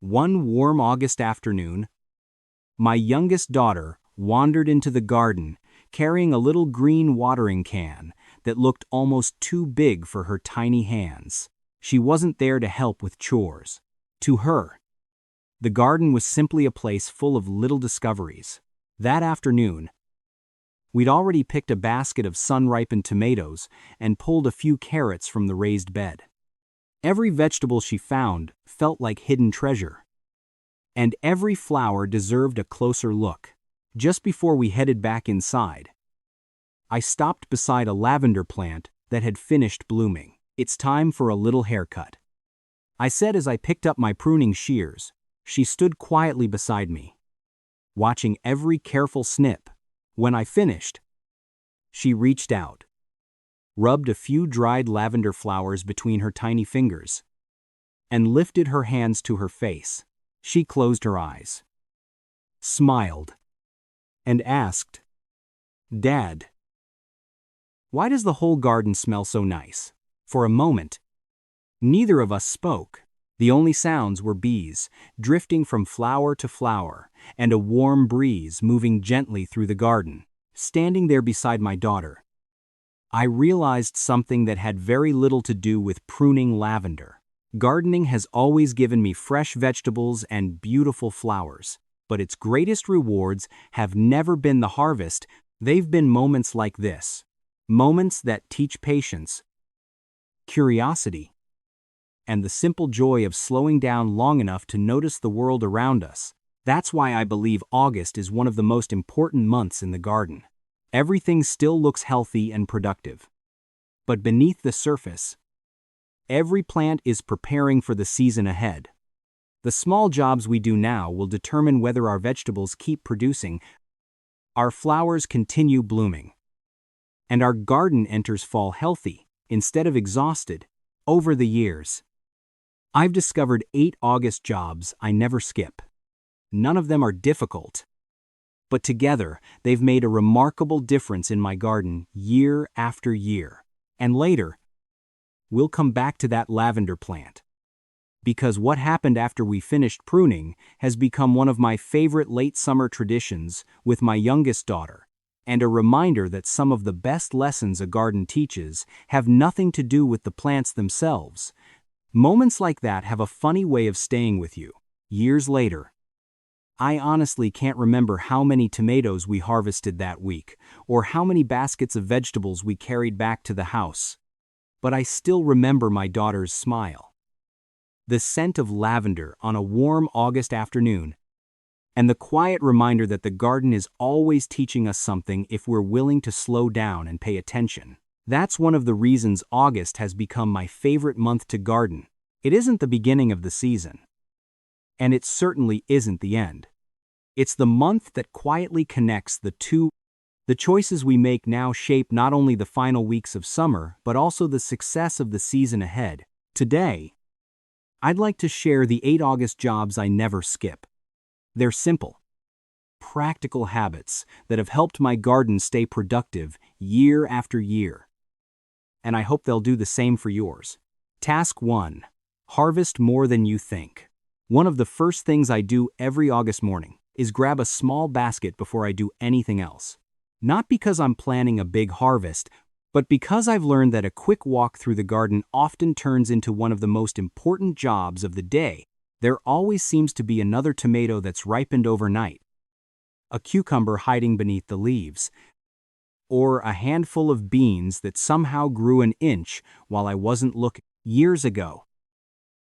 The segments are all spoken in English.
One warm August afternoon, my youngest daughter wandered into the garden carrying a little green watering can that looked almost too big for her tiny hands. She wasn't there to help with chores. To her, the garden was simply a place full of little discoveries. That afternoon, we'd already picked a basket of sun-ripened tomatoes and pulled a few carrots from the raised bed. Every vegetable she found felt like hidden treasure, and every flower deserved a closer look. Just before we headed back inside, I stopped beside a lavender plant that had finished blooming. "It's time for a little haircut," I said as I picked up my pruning shears. She stood quietly beside me, watching every careful snip. When I finished, she reached out, rubbed a few dried lavender flowers between her tiny fingers, and lifted her hands to her face. She closed her eyes, smiled, and asked, "Dad, why does the whole garden smell so nice?" For a moment, neither of us spoke. The only sounds were bees drifting from flower to flower and a warm breeze moving gently through the garden. Standing there beside my daughter, I realized something that had very little to do with pruning lavender. Gardening has always given me fresh vegetables and beautiful flowers, but its greatest rewards have never been the harvest. They've been moments like this, moments that teach patience, curiosity, and the simple joy of slowing down long enough to notice the world around us. That's why I believe August is one of the most important months in the garden. Everything still looks healthy and productive, but beneath the surface, every plant is preparing for the season ahead. The small jobs we do now will determine whether our vegetables keep producing, our flowers continue blooming, and our garden enters fall healthy instead of exhausted. Over the years, I've discovered 8 August jobs I never skip. None of them are difficult, but together they've made a remarkable difference in my garden year after year. And later, we'll come back to that lavender plant, because what happened after we finished pruning has become one of my favorite late summer traditions with my youngest daughter, and a reminder that some of the best lessons a garden teaches have nothing to do with the plants themselves. Moments like that have a funny way of staying with you. Years later, I honestly can't remember how many tomatoes we harvested that week, or how many baskets of vegetables we carried back to the house, but I still remember my daughter's smile, the scent of lavender on a warm August afternoon, and the quiet reminder that the garden is always teaching us something if we're willing to slow down and pay attention. That's one of the reasons August has become my favorite month to garden. It isn't the beginning of the season, and it certainly isn't the end. It's the month that quietly connects the two. The choices we make now shape not only the final weeks of summer, but also the success of the season ahead. Today, I'd like to share the 8 August jobs I never skip. They're simple, practical habits that have helped my garden stay productive year after year, and I hope they'll do the same for yours. Task 1. Harvest more than you think. One of the first things I do every August morning is grab a small basket before I do anything else. Not because I'm planning a big harvest, but because I've learned that a quick walk through the garden often turns into one of the most important jobs of the day. There always seems to be another tomato that's ripened overnight, a cucumber hiding beneath the leaves, or a handful of beans that somehow grew an inch while I wasn't looking. Years ago,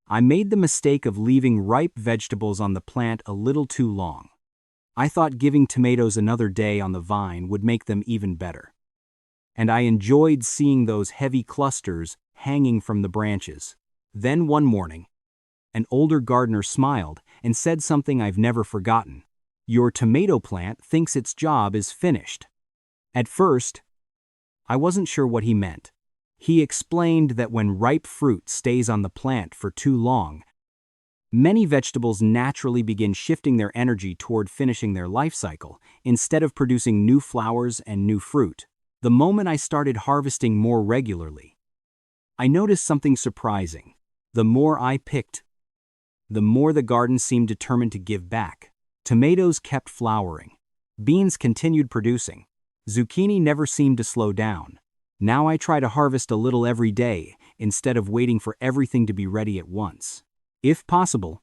I made the mistake of leaving ripe vegetables on the plant a little too long. I thought giving tomatoes another day on the vine would make them even better, and I enjoyed seeing those heavy clusters hanging from the branches. Then one morning, an older gardener smiled and said something I've never forgotten. "Your tomato plant thinks its job is finished." At first, I wasn't sure what he meant. He explained that when ripe fruit stays on the plant for too long, many vegetables naturally begin shifting their energy toward finishing their life cycle instead of producing new flowers and new fruit. The moment I started harvesting more regularly, I noticed something surprising. The more I picked, the more the garden seemed determined to give back. Tomatoes kept flowering. Beans continued producing. Zucchini never seemed to slow down. Now I try to harvest a little every day instead of waiting for everything to be ready at once. If possible,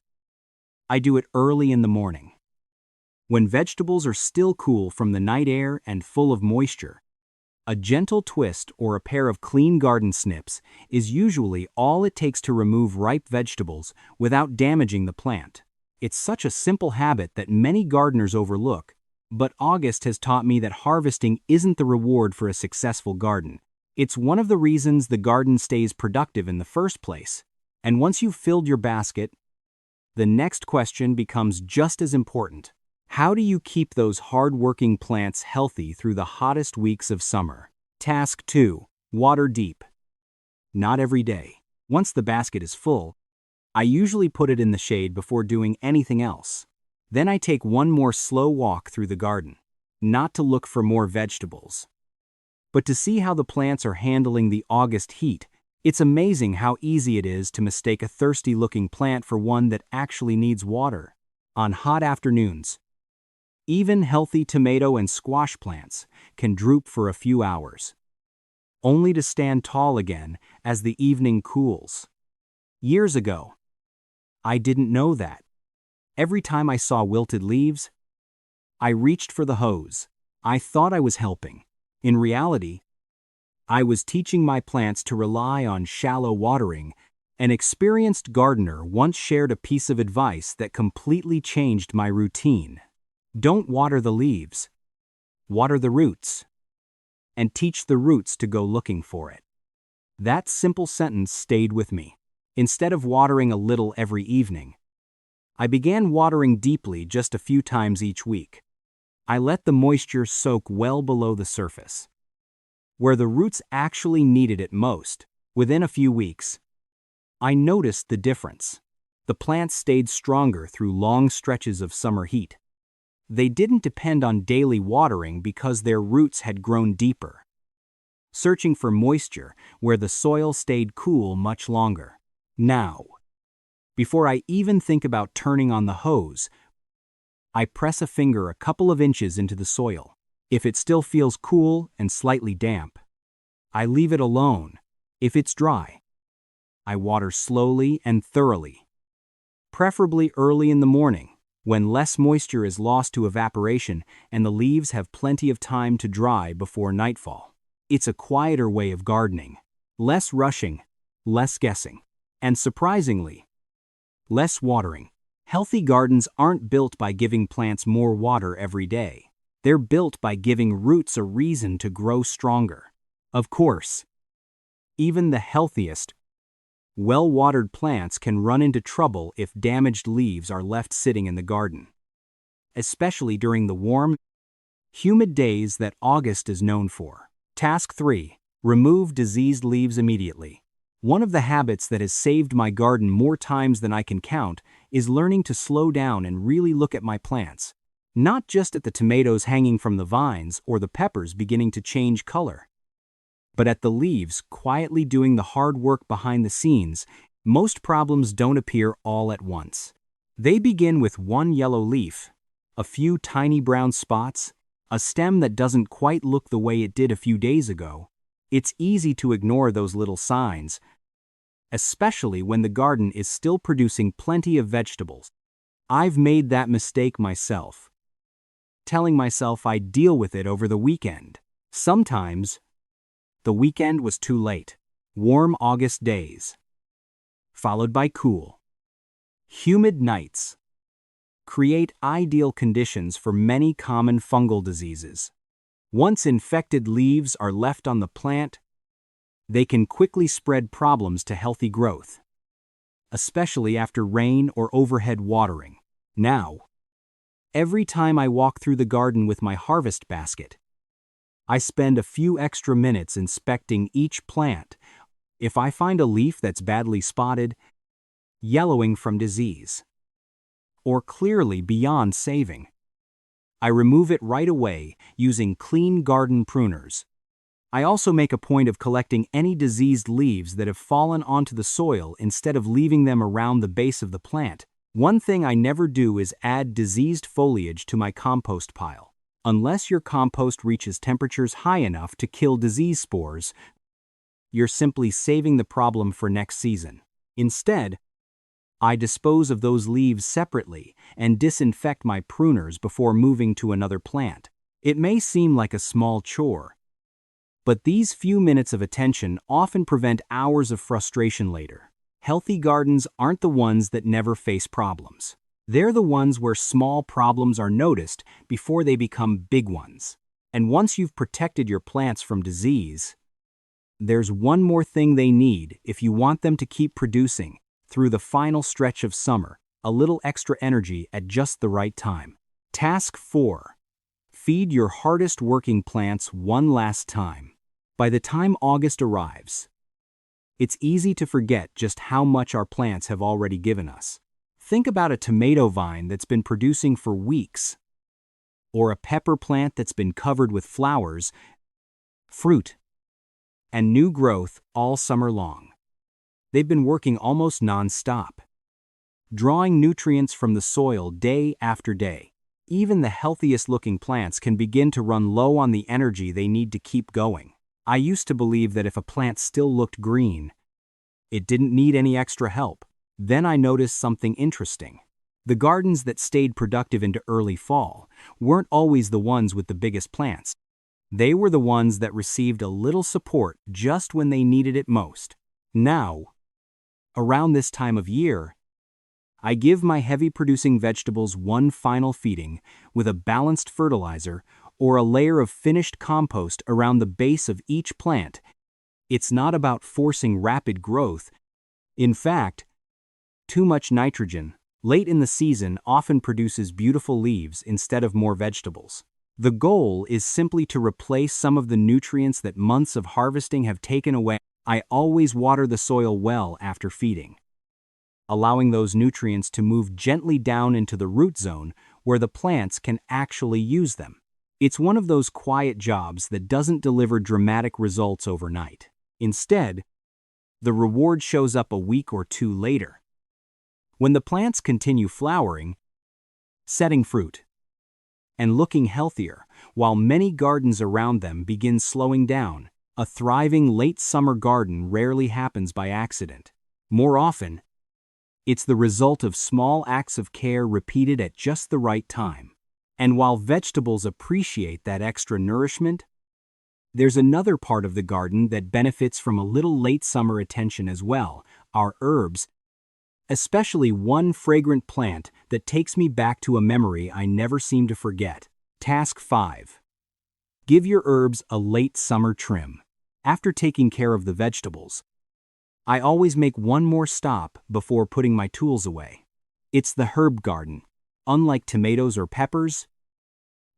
I do it early in the morning, when vegetables are still cool from the night air and full of moisture. A gentle twist or a pair of clean garden snips is usually all it takes to remove ripe vegetables without damaging the plant. It's such a simple habit that many gardeners overlook, but August has taught me that harvesting isn't the reward for a successful garden. It's one of the reasons the garden stays productive in the first place. And once you've filled your basket, the next question becomes just as important. How do you keep those hard-working plants healthy through the hottest weeks of summer? Task 2. Water deep. Not every day. Once the basket is full, I usually put it in the shade before doing anything else. Then I take one more slow walk through the garden, not to look for more vegetables, but to see how the plants are handling the August heat. It's amazing how easy it is to mistake a thirsty-looking plant for one that actually needs water. On hot afternoons, even healthy tomato and squash plants can droop for a few hours, only to stand tall again as the evening cools. Years ago, I didn't know that. Every time I saw wilted leaves, I reached for the hose. I thought I was helping. In reality, I was teaching my plants to rely on shallow watering. An experienced gardener once shared a piece of advice that completely changed my routine. Don't water the leaves. Water the roots. And teach the roots to go looking for it. That simple sentence stayed with me. Instead of watering a little every evening, I began watering deeply just a few times each week. I let the moisture soak well below the surface, where the roots actually needed it most. Within a few weeks, I noticed the difference. The plants stayed stronger through long stretches of summer heat. They didn't depend on daily watering because their roots had grown deeper, searching for moisture where the soil stayed cool much longer. Now, before I even think about turning on the hose, I press a finger a couple of inches into the soil. If it still feels cool and slightly damp, I leave it alone. If it's dry, I water slowly and thoroughly, preferably early in the morning, when less moisture is lost to evaporation and the leaves have plenty of time to dry before nightfall. It's a quieter way of gardening. Less rushing, less guessing, and surprisingly, less watering. Healthy gardens aren't built by giving plants more water every day. They're built by giving roots a reason to grow stronger. Of course, even the healthiest, well-watered plants can run into trouble if damaged leaves are left sitting in the garden, especially during the warm, humid days that August is known for. Task 3. Remove diseased leaves immediately. One of the habits that has saved my garden more times than I can count is learning to slow down and really look at my plants, not just at the tomatoes hanging from the vines or the peppers beginning to change color, but at the leaves quietly doing the hard work behind the scenes. Most problems don't appear all at once. They begin with one yellow leaf, a few tiny brown spots, a stem that doesn't quite look the way it did a few days ago. It's easy to ignore those little signs, especially when the garden is still producing plenty of vegetables. I've made that mistake myself, telling myself I'd deal with it over the weekend. Sometimes, the weekend was too late. Warm August days, followed by cool, humid nights, create ideal conditions for many common fungal diseases. Once infected leaves are left on the plant, they can quickly spread problems to healthy growth, especially after rain or overhead watering. Now, every time I walk through the garden with my harvest basket, I spend a few extra minutes inspecting each plant. If I find a leaf that's badly spotted, yellowing from disease, or clearly beyond saving, I remove it right away using clean garden pruners. I also make a point of collecting any diseased leaves that have fallen onto the soil instead of leaving them around the base of the plant. One thing I never do is add diseased foliage to my compost pile. Unless your compost reaches temperatures high enough to kill disease spores, you're simply saving the problem for next season. Instead, I dispose of those leaves separately and disinfect my pruners before moving to another plant. It may seem like a small chore, but these few minutes of attention often prevent hours of frustration later. Healthy gardens aren't the ones that never face problems. They're the ones where small problems are noticed before they become big ones. And once you've protected your plants from disease, there's one more thing they need if you want them to keep producing through the final stretch of summer: a little extra energy at just the right time. Task 4. Feed your hardest working plants one last time. By the time August arrives, it's easy to forget just how much our plants have already given us. Think about a tomato vine that's been producing for weeks, or a pepper plant that's been covered with flowers, fruit, and new growth all summer long. They've been working almost non-stop, drawing nutrients from the soil day after day. Even the healthiest looking plants can begin to run low on the energy they need to keep going. I used to believe that if a plant still looked green, it didn't need any extra help. Then I noticed something interesting. The gardens that stayed productive into early fall weren't always the ones with the biggest plants. They were the ones that received a little support just when they needed it most. Now, around this time of year, I give my heavy-producing vegetables one final feeding with a balanced fertilizer or a layer of finished compost around the base of each plant. It's not about forcing rapid growth. In fact, too much nitrogen late in the season often produces beautiful leaves instead of more vegetables. The goal is simply to replace some of the nutrients that months of harvesting have taken away. I always water the soil well after feeding, allowing those nutrients to move gently down into the root zone where the plants can actually use them. It's one of those quiet jobs that doesn't deliver dramatic results overnight. Instead, the reward shows up a week or two later, when the plants continue flowering, setting fruit, and looking healthier, while many gardens around them begin slowing down. A thriving late summer garden rarely happens by accident. More often, it's the result of small acts of care repeated at just the right time. And while vegetables appreciate that extra nourishment, there's another part of the garden that benefits from a little late summer attention as well: our herbs, especially one fragrant plant that takes me back to a memory I never seem to forget. Task 5. Give your herbs a late summer trim. After taking care of the vegetables, I always make one more stop before putting my tools away. It's the herb garden. Unlike tomatoes or peppers,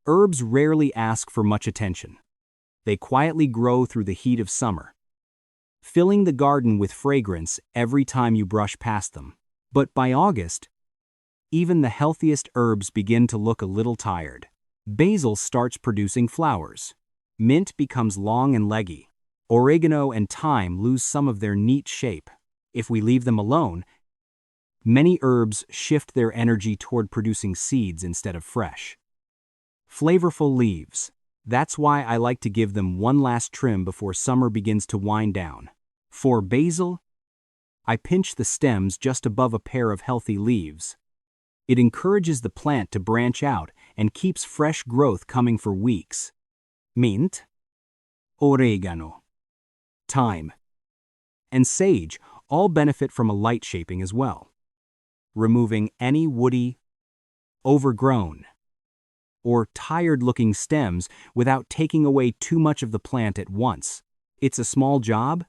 herbs rarely ask for much attention. They quietly grow through the heat of summer, filling the garden with fragrance every time you brush past them. But by August, even the healthiest herbs begin to look a little tired. Basil starts producing flowers. Mint becomes long and leggy. Oregano and thyme lose some of their neat shape. If we leave them alone, many herbs shift their energy toward producing seeds instead of fresh, flavorful leaves. That's why I like to give them one last trim before summer begins to wind down. For basil, I pinch the stems just above a pair of healthy leaves. It encourages the plant to branch out and keeps fresh growth coming for weeks. Mint, oregano, thyme, and sage all benefit from a light shaping as well, removing any woody, overgrown, or tired-looking stems without taking away too much of the plant at once. It's a small job,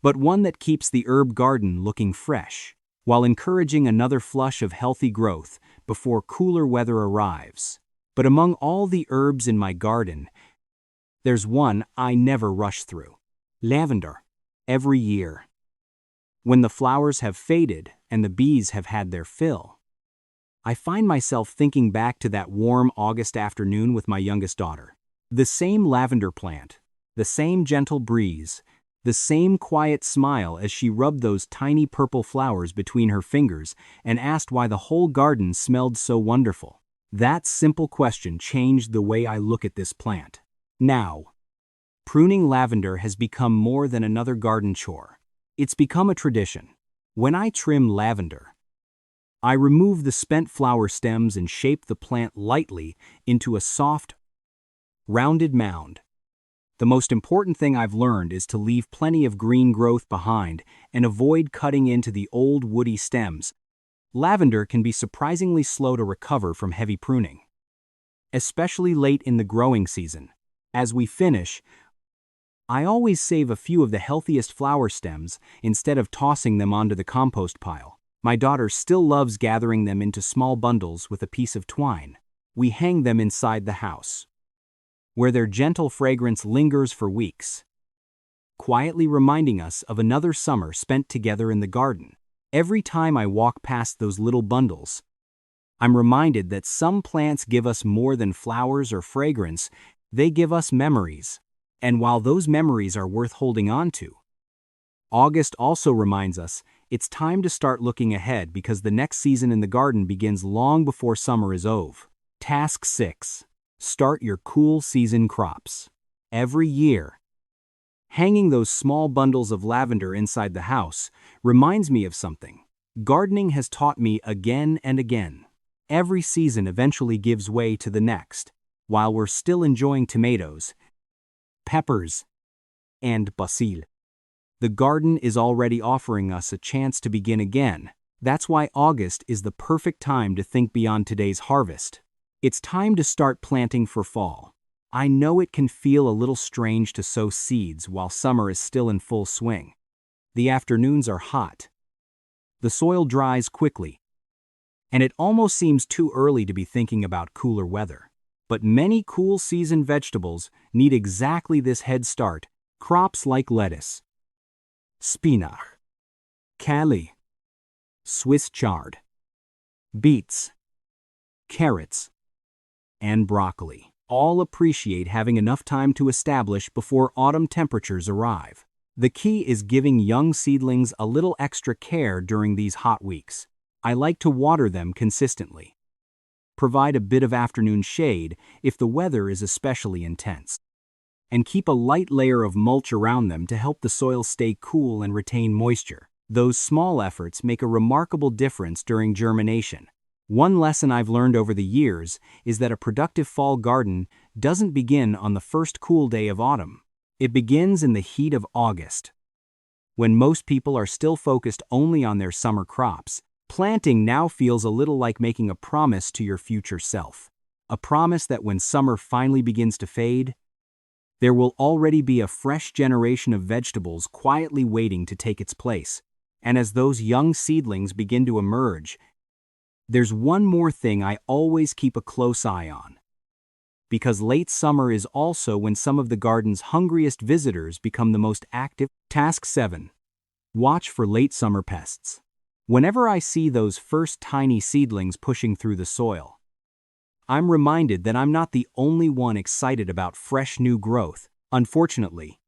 but one that keeps the herb garden looking fresh, while encouraging another flush of healthy growth before cooler weather arrives. But among all the herbs in my garden, there's one I never rush through: lavender. Every year, when the flowers have faded and the bees have had their fill, I find myself thinking back to that warm August afternoon with my youngest daughter. The same lavender plant, the same gentle breeze, The same quiet smile as she rubbed those tiny purple flowers between her fingers and asked why the whole garden smelled so wonderful. That simple question changed the way I look at this plant. Now, pruning lavender has become more than another garden chore. It's become a tradition. When I trim lavender, I remove the spent flower stems and shape the plant lightly into a soft, rounded mound. The most important thing I've learned is to leave plenty of green growth behind and avoid cutting into the old woody stems. Lavender can be surprisingly slow to recover from heavy pruning, especially late in the growing season. As we finish, I always save a few of the healthiest flower stems instead of tossing them onto the compost pile. My daughter still loves gathering them into small bundles with a piece of twine. We hang them inside the house, where their gentle fragrance lingers for weeks, quietly reminding us of another summer spent together in the garden. Every time I walk past those little bundles, I'm reminded that some plants give us more than flowers or fragrance, they give us memories. And while those memories are worth holding on to, August also reminds us it's time to start looking ahead because the next season in the garden begins long before summer is over. Task 6. Start your cool season crops. Every year, hanging those small bundles of lavender inside the house reminds me of something gardening has taught me again and again. Every season eventually gives way to the next. While we're still enjoying tomatoes, peppers, and basil, the garden is already offering us a chance to begin again. That's why August is the perfect time to think beyond today's harvest. It's time to start planting for fall. I know it can feel a little strange to sow seeds while summer is still in full swing. The afternoons are hot, the soil dries quickly, and it almost seems too early to be thinking about cooler weather. But many cool season vegetables need exactly this head start. Crops like lettuce, spinach, kale, Swiss chard, beets, carrots, and broccoli all appreciate having enough time to establish before autumn temperatures arrive. The key is giving young seedlings a little extra care during these hot weeks. I like to water them consistently. Provide a bit of afternoon shade if the weather is especially intense, and keep a light layer of mulch around them to help the soil stay cool and retain moisture. Those small efforts make a remarkable difference during germination. One lesson I've learned over the years is that a productive fall garden doesn't begin on the first cool day of autumn. It begins in the heat of August, when most people are still focused only on their summer crops. Planting now feels a little like making a promise to your future self. A promise that when summer finally begins to fade, there will already be a fresh generation of vegetables quietly waiting to take its place. And as those young seedlings begin to emerge, there's one more thing I always keep a close eye on. Because late summer is also when some of the garden's hungriest visitors become the most active. Task 7. Watch for late summer pests. Whenever I see those first tiny seedlings pushing through the soil, I'm reminded that I'm not the only one excited about fresh new growth. Unfortunately,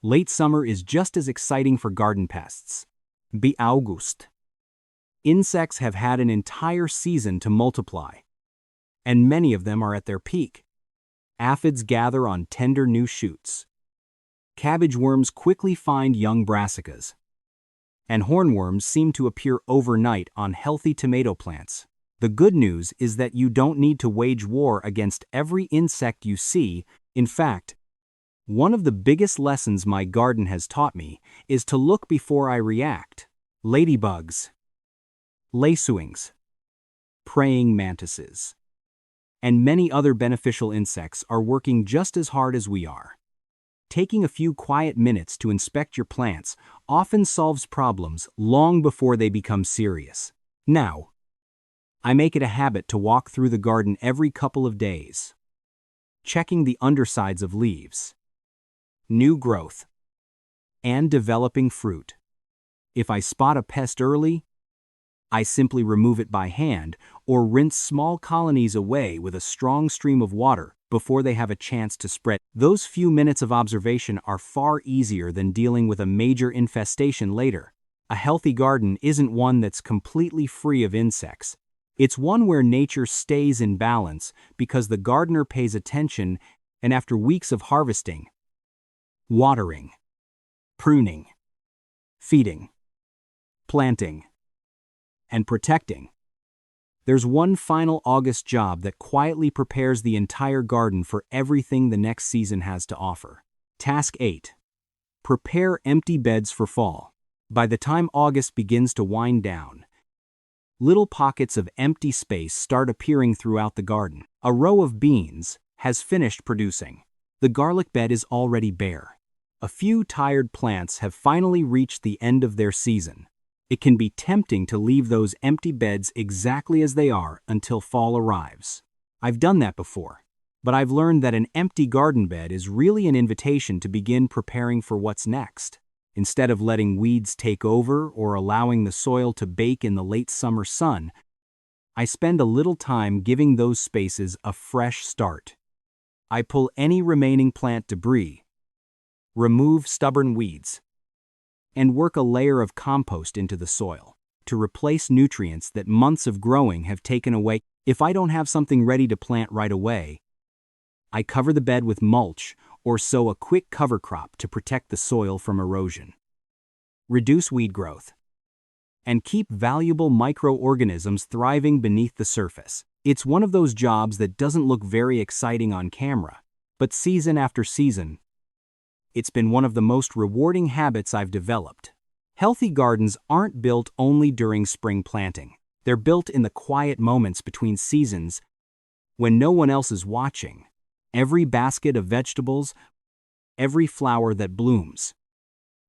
late summer is just as exciting for garden pests. Be August. Insects have had an entire season to multiply, and many of them are at their peak. Aphids gather on tender new shoots. Cabbage worms quickly find young brassicas, and hornworms seem to appear overnight on healthy tomato plants. The good news is that you don't need to wage war against every insect you see. In fact, one of the biggest lessons my garden has taught me is to look before I react. Ladybugs, lacewings, praying mantises, and many other beneficial insects are working just as hard as we are. Taking a few quiet minutes to inspect your plants often solves problems long before they become serious. Now, I make it a habit to walk through the garden every couple of days, checking the undersides of leaves, new growth, and developing fruit. If I spot a pest early, I simply remove it by hand or rinse small colonies away with a strong stream of water before they have a chance to spread. Those few minutes of observation are far easier than dealing with a major infestation later. A healthy garden isn't one that's completely free of insects. It's one where nature stays in balance because the gardener pays attention, and after weeks of harvesting, watering, pruning, feeding, planting, and protecting, there's one final August job that quietly prepares the entire garden for everything the next season has to offer. Task 8. Prepare empty beds for fall. By the time August begins to wind down, little pockets of empty space start appearing throughout the garden. A row of beans has finished producing. The garlic bed is already bare. A few tired plants have finally reached the end of their season. It can be tempting to leave those empty beds exactly as they are until fall arrives. I've done that before, but I've learned that an empty garden bed is really an invitation to begin preparing for what's next. Instead of letting weeds take over or allowing the soil to bake in the late summer sun, I spend a little time giving those spaces a fresh start. I pull any remaining plant debris, remove stubborn weeds, and work a layer of compost into the soil to replace nutrients that months of growing have taken away. If I don't have something ready to plant right away, I cover the bed with mulch or sow a quick cover crop to protect the soil from erosion, reduce weed growth, and keep valuable microorganisms thriving beneath the surface. It's one of those jobs that doesn't look very exciting on camera, but season after season, it's been one of the most rewarding habits I've developed. Healthy gardens aren't built only during spring planting. They're built in the quiet moments between seasons when no one else is watching. Every basket of vegetables, every flower that blooms,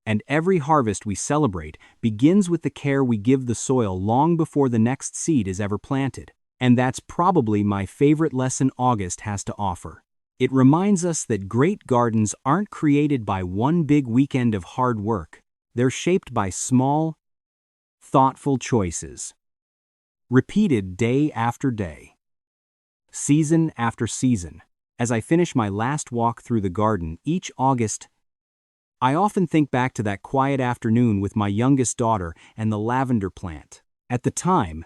and every harvest we celebrate begins with the care we give the soil long before the next seed is ever planted. And that's probably my favorite lesson August has to offer. It reminds us that great gardens aren't created by one big weekend of hard work. They're shaped by small, thoughtful choices, repeated day after day, season after season. As I finish my last walk through the garden each August, I often think back to that quiet afternoon with my youngest daughter and the lavender plant. At the time,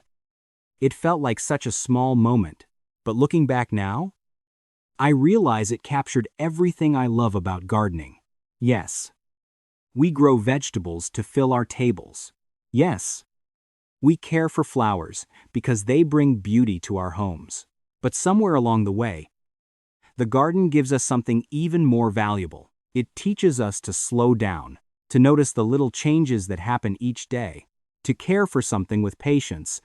it felt like such a small moment, but looking back now, I realize it captured everything I love about gardening. Yes, we grow vegetables to fill our tables. Yes, we care for flowers because they bring beauty to our homes. But somewhere along the way, the garden gives us something even more valuable. It teaches us to slow down, to notice the little changes that happen each day, to care for something with patience,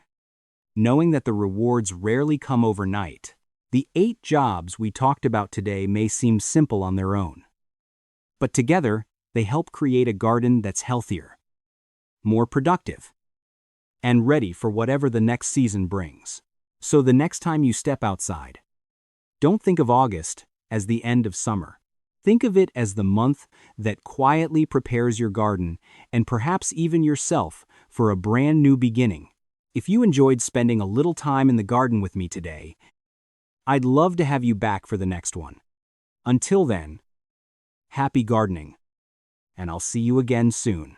knowing that the rewards rarely come overnight. The 8 jobs we talked about today may seem simple on their own, but together they help create a garden that's healthier, more productive, and ready for whatever the next season brings. So the next time you step outside, don't think of August as the end of summer. Think of it as the month that quietly prepares your garden and perhaps even yourself for a brand new beginning. If you enjoyed spending a little time in the garden with me today, I'd love to have you back for the next one. Until then, happy gardening, and I'll see you again soon.